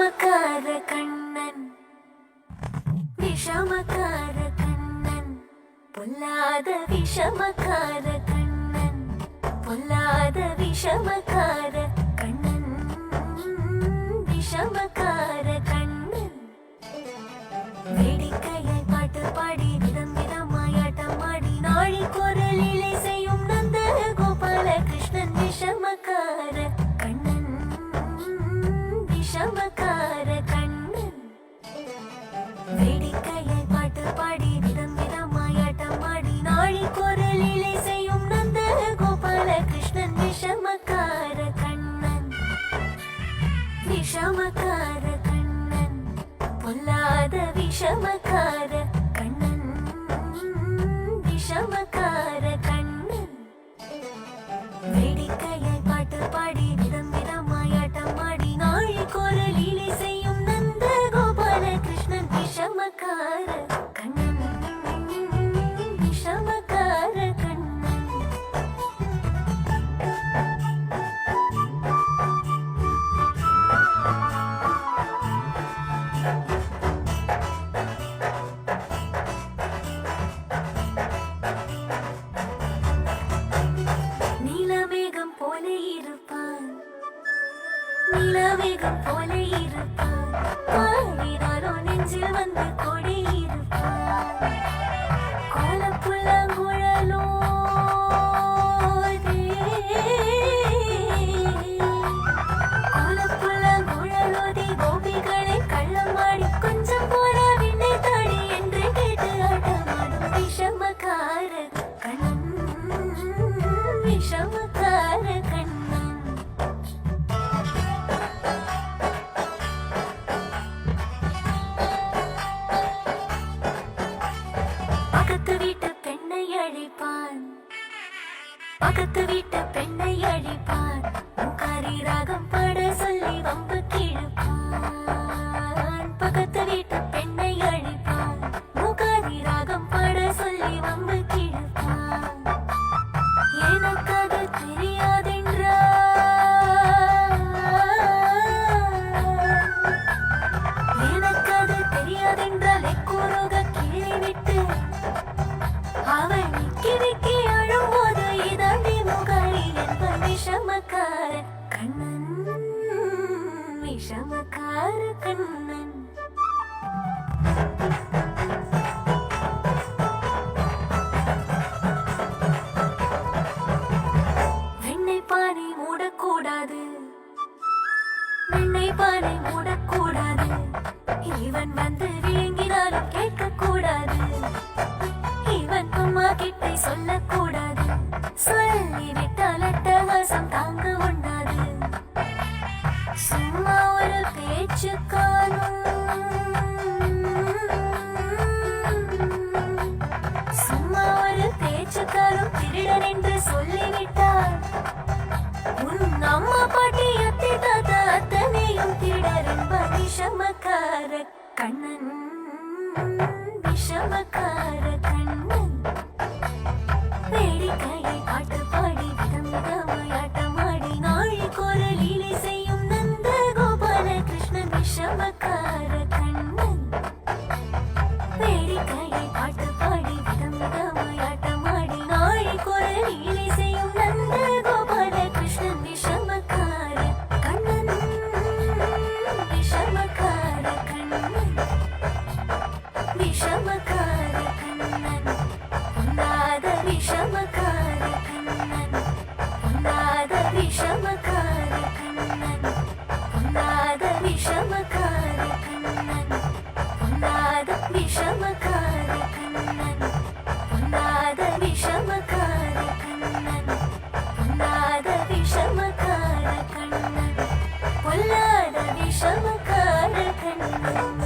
விஷமக்கார கண்ணன், விஷமக்கார கண்ணன், பொல்லாத விஷமக்கார கண்ணன், பொல்லாத விஷமக்கார கண்ணன், விஷமக்கார கண்ணன். வேடிக்கையாய் பாட்டு பாடி விதம் விதமாய் ஆட்டமாடி நாழி குரலிலே செய்யும் நந்த கோபால கிருஷ்ணன். விஷமக்கார கண்ணன், விஷமக்கார கண்ணன். வேடிக்கையாய் பாட்டு பாடி விதம் விதமாய் ஆட்டமாடி நாழி குரலிலே செய்யும் நந்த கோபால கிருஷ்ணன். விஷமக்கார கண்ணன், விஷமக்கார கண்ணன், பொல்லாத விஷமக்கார கண்ணன், விஷமக்கார கண்ணன். வேடிக்கையாய் பாட்டு பாடி விதம் விதமாய் ஆட்டமாடி நாழி குரலிலே செய்யும் நந்த கோபால கிருஷ்ணன். விஷமக்கார கண்ணன், விஷமக்கார கண்ணன். நீலமேகம் போல இருப்பான், நீலமேகம் போல இருப்பான், பாடினாரோ நெஞ்சில் வந்து கொடி இருப்பான். கோலப்புல்லாங்குழலோ கோலப்புல்லாங்குழலோதி கோபிகளை கள்ளமாடி கொஞ்சம் போல விண்ணை தாடி என்று கேட்டு ஆட்டமாடும். விஷமக்கார கண்ணன், விஷமக்கார கண்ணன். பக்கத்து வீட்டு பெண்ணை அழைப்பான், பக்கத்து வீட்டு பெண்ணை அழைப்பான், முக்காரி ராகம் பாட சொல்லி வம்பு கிழப்பான். பக்கத்து வீட்டு பெண்ணை அழைப்பான், முக்காரி ராகம் பாட சொல்லி வம்பு கிழப்பான். எனக்கு அது தெரியாதென்றால், எனக்கு அது தெரியாதென்றால் எக்கூறுக கீழே விட்டு அவன் நிக்கி நிக்கி அழும்போது இதாண்டி முகாரி என்பன். விஷமக்கார கண்ணன், விஷமக்கார கண்ணன். வெண்ணை பானை மூடக்கூடாது, வெண்ணை பானை மூடக்கூடாது, இவன் வந்து விழுங்கினாலும் கேட்கக்கூடாது, இவன் அம்மா கிட்டை சொல்லக்கூடாது, சொல்லிவிட்டால் அட்டகாசம் தாங்க உண்டாது. சும்மா ஒரு பேச்சு காணும், சும்மா ஒரு பேச்சுக்காரும் திருடன் என்று சொல்லிவிட்டார். உன் அம்மா பாட்டி அத்தை தாத்தா அத்தனையும் திருடர் என்பார். விஷமக்கார கண்ணன், விஷமக்கார கண்ணன். வேடிக்கையை பாட்டு பாடி விதம் விதமாய் ஆட்டமாடி நாழி குரலிலே செய்யும் நந்த கோபால கிருஷ்ணன். விஷமக்கார கண்ணன். வேடிக்கையை பாட்டு பாடி விதம் விதமாய் ஆட்டமாடி நாழி குரலிலே செய்யும் நந்த கோபால கிருஷ்ணன். விஷமக்கார கண்ணன், விஷமக்கார கண்ணன், விஷமக்கார கண்ணன், பொல்லாத விஷமக்கார கண்ணன், பொல்லாத விஷமக்கார கண்ணன், பொல்லாத விஷமக்கார கண்ணன், பொல்லாத விஷமக்கார கண்ணன், பொல்லாத விஷமக்கார கண்ணன், பொல்லாத விஷமக்கார கண்ணன், பொல்லாத விஷமக்கார கண்ணன்.